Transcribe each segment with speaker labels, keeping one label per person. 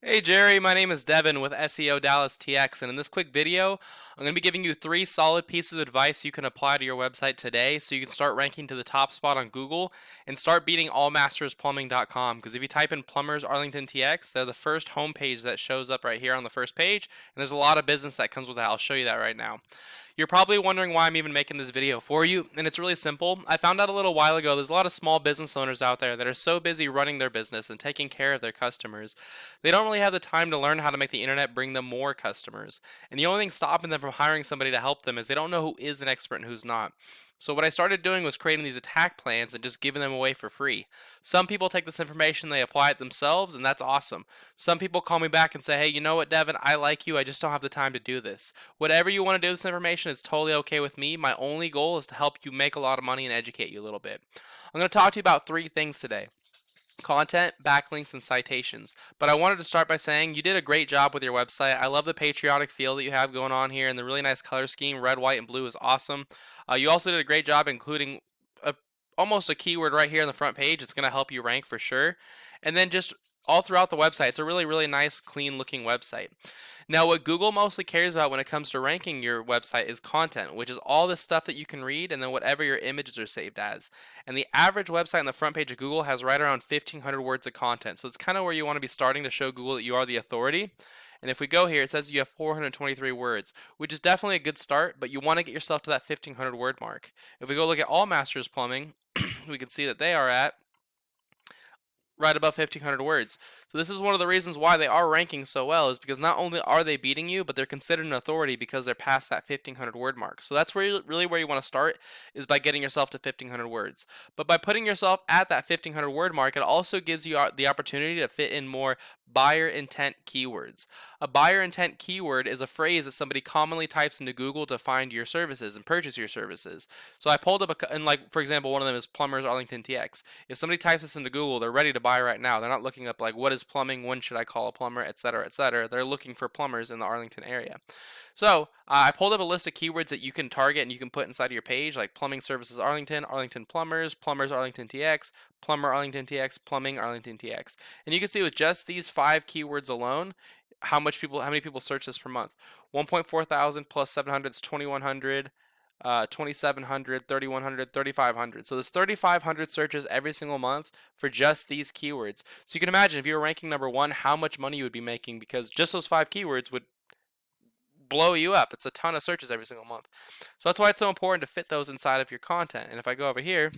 Speaker 1: Hey Jerry, my name is Devin with SEO Dallas TX, and in this quick video, I'm going to be giving you 3 solid pieces of advice you can apply to your website today so you can start ranking to the top spot on Google and start beating allmastersplumbing.com. Because if you type in Plumbers Arlington TX, they're the first homepage that shows up right here on the first page, and there's a lot of business that comes with that. I'll show you that right now. You're probably wondering why I'm even making this video for you, and it's really simple. I found out a little while ago there's a lot of small business owners out there that are so busy running their business and taking care of their customers, they don't really have the time to learn how to make the internet bring them more customers. And the only thing stopping them from hiring somebody to help them is they don't know who is an expert and who's not. So what I started doing was creating these attack plans and just giving them away for free. Some people take this information, they apply it themselves, and that's awesome. Some people call me back and say, hey, you know what, Devin, I like you, I just don't have the time to do this. Whatever you want to do with this information is totally okay with me. My only goal is to help you make a lot of money and educate you a little bit. I'm going to talk to you about 3 things today: content, backlinks, and citations. But I wanted to start by saying you did a great job with your website. I love the patriotic feel that you have going on here, and the really nice color scheme. Red, white, and blue is awesome. You also did a great job including a, almost a keyword right here on the front page. It's going to help you rank for sure. And then just all throughout the website, it's a really, really nice, clean looking website. Now, what Google mostly cares about when it comes to ranking your website is content, which is all the stuff that you can read and then whatever your images are saved as. And the average website on the front page of Google has right around 1,500 words of content. So it's kind of where you want to be starting to show Google that you are the authority. And if we go here, it says you have 423 words, which is definitely a good start, but you want to get yourself to that 1,500 word mark. If we go look at All Masters Plumbing, we can see that they are at right above 1,500 words. So this is one of the reasons why they are ranking so well, is because not only are they beating you, but they're considered an authority because they're past that 1,500 word mark. So that's really where you want to start, is by getting yourself to 1,500 words. But by putting yourself at that 1,500 word mark, it also gives you the opportunity to fit in more buyer intent keywords. A buyer intent keyword is a phrase that somebody commonly types into Google to find your services and purchase your services. So I pulled up and like, for example, one of them is Plumbers Arlington TX. If somebody types this into Google, they're ready to buy right now. They're not looking up like, what is plumbing, when should I call a plumber, etc., etc. They're looking for plumbers in the Arlington area. So I pulled up a list of keywords that you can target and you can put inside of your page, like plumbing services Arlington, Arlington plumbers, plumbers Arlington TX, plumber Arlington TX, plumbing Arlington TX. And you can see with just these 5 keywords alone, how many people search this per month. 1.4 thousand plus 700 is 2,100. 2,700, 3,100, 3,500. So there's 3,500 searches every single month for just these keywords. So you can imagine if you were ranking number 1, how much money you would be making, because just those 5 keywords would blow you up. It's a ton of searches every single month. So that's why it's so important to fit those inside of your content. And if I go over here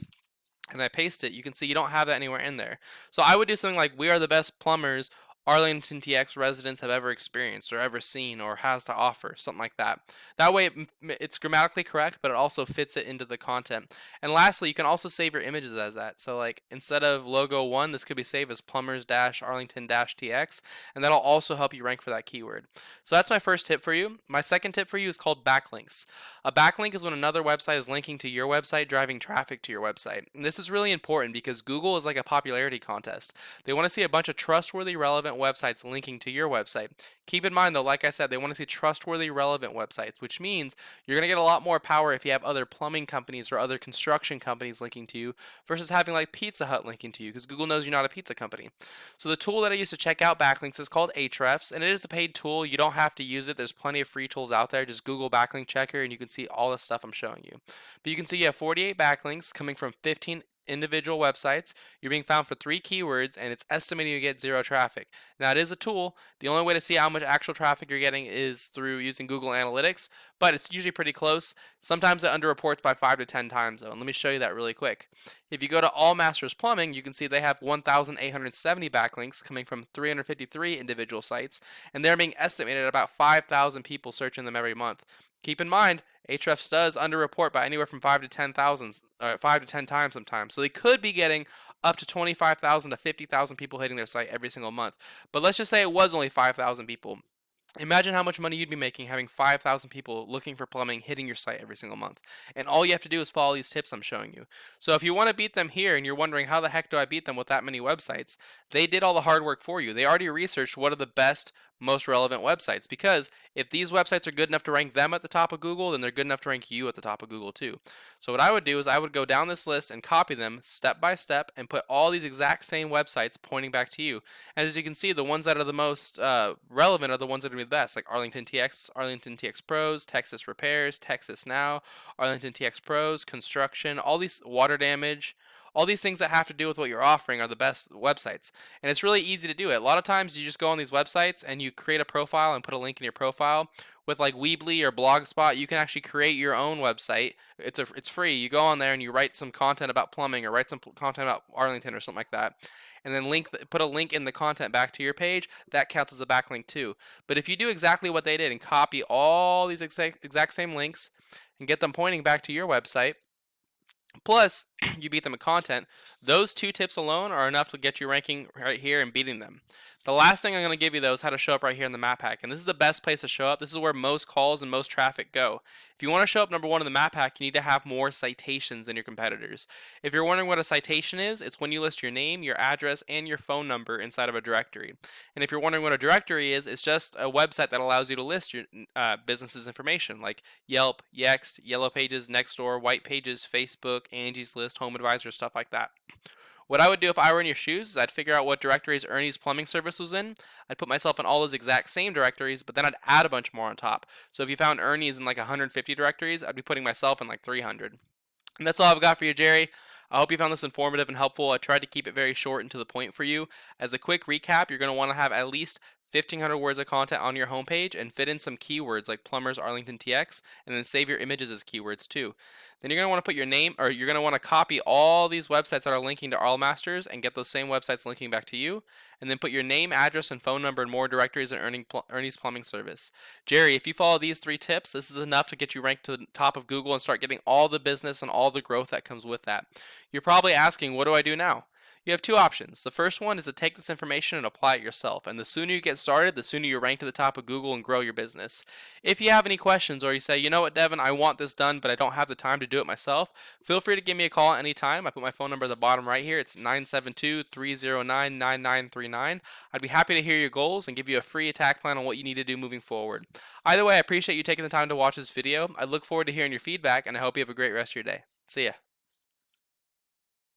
Speaker 1: and I paste it, you can see you don't have that anywhere in there. So I would do something like, we are the best plumbers Arlington TX residents have ever experienced or ever seen or has to offer, something like that. That way it's grammatically correct, but it also fits it into the content. And lastly, you can also save your images as that. So like instead of logo 1, this could be saved as plumbers-arlington-tx, and that'll also help you rank for that keyword. So that's my first tip for you. My second tip for you is called backlinks. A backlink is when another website is linking to your website, driving traffic to your website. And this is really important because Google is like a popularity contest. They want to see a bunch of trustworthy, relevant websites linking to your website. Keep in mind though, like I said, they want to see trustworthy, relevant websites, which means you're going to get a lot more power if you have other plumbing companies or other construction companies linking to you versus having like Pizza Hut linking to you, because Google knows you're not a pizza company. So the tool that I use to check out backlinks is called Ahrefs, and it is a paid tool. You don't have to use it. There's plenty of free tools out there. Just Google backlink checker and you can see all the stuff I'm showing you. But you can see you have 48 backlinks coming from 15 individual websites. You're being found for 3 keywords, and it's estimating you get 0 traffic. Now, it is a tool. The only way to see how much actual traffic you're getting is through using Google Analytics, but it's usually pretty close. Sometimes it underreports by 5 to 10 times, though, and let me show you that really quick. If you go to All Masters Plumbing, you can see they have 1,870 backlinks coming from 353 individual sites, and they're being estimated at about 5,000 people searching them every month. Keep in mind, Ahrefs does underreport by anywhere from 5 to 10,000, 5 to 10 times sometimes. So they could be getting up to 25,000 to 50,000 people hitting their site every single month. But let's just say it was only 5,000 people. Imagine how much money you'd be making having 5,000 people looking for plumbing hitting your site every single month. And all you have to do is follow these tips I'm showing you. So if you want to beat them here and you're wondering how the heck do I beat them with that many websites, they did all the hard work for you. They already researched what are the best most relevant websites, because if these websites are good enough to rank them at the top of Google, then they're good enough to rank you at the top of Google too. So what I would do is I would go down this list and copy them step by step and put all these exact same websites pointing back to you. And as you can see, the ones that are the most relevant are the ones that are going to be the best, like Arlington TX, Arlington TX Pros, Texas Repairs, Texas Now, Arlington TX Pros, Construction, all these water damage. All these things that have to do with what you're offering are the best websites. And it's really easy to do it. A lot of times you just go on these websites and you create a profile and put a link in your profile. With like Weebly or Blogspot, you can actually create your own website. It's free. You go on there and you write some content about plumbing or write some content about Arlington or something like that. And then put a link in the content back to your page. That counts as a backlink too. But if you do exactly what they did and copy all these exact same links and get them pointing back to your website, plus, you beat them in content, those 2 tips alone are enough to get you ranking right here and beating them. The last thing I'm going to give you, though, is how to show up right here in the map hack. And this is the best place to show up. This is where most calls and most traffic go. If you want to show up number 1 in the map hack, you need to have more citations than your competitors. If you're wondering what a citation is, it's when you list your name, your address, and your phone number inside of a directory. And if you're wondering what a directory is, it's just a website that allows you to list your business's information, like Yelp, Yext, Yellow Pages, Nextdoor, White Pages, Facebook, Angie's List, Home Advisor, stuff like that. What I would do if I were in your shoes is I'd figure out what directories Ernie's plumbing service was in. I'd put myself in all those exact same directories, but then I'd add a bunch more on top. So if you found Ernie's in like 150 directories, I'd be putting myself in like 300. And that's all I've got for you, Jerry. I hope you found this informative and helpful. I tried to keep it very short and to the point for you. As a quick recap, you're going to want to have at least 1,500 words of content on your homepage and fit in some keywords like Plumbers Arlington TX, and then save your images as keywords too. Then you're going to want to put your name, or you're going to want to copy all these websites that are linking to AllMasters and get those same websites linking back to you, and then put your name, address, and phone number in more directories in Ernie's Plumbing Service. Jerry, if you follow these 3 tips, this is enough to get you ranked to the top of Google and start getting all the business and all the growth that comes with that. You're probably asking, what do I do now? You have 2 options. The first one is to take this information and apply it yourself. And the sooner you get started, the sooner you rank to the top of Google and grow your business. If you have any questions, or you say, you know what, Devin, I want this done, but I don't have the time to do it myself, feel free to give me a call at any time. I put my phone number at the bottom right here. It's 972-309-9939. I'd be happy to hear your goals and give you a free attack plan on what you need to do moving forward. Either way, I appreciate you taking the time to watch this video. I look forward to hearing your feedback, and I hope you have a great rest of your day. See ya.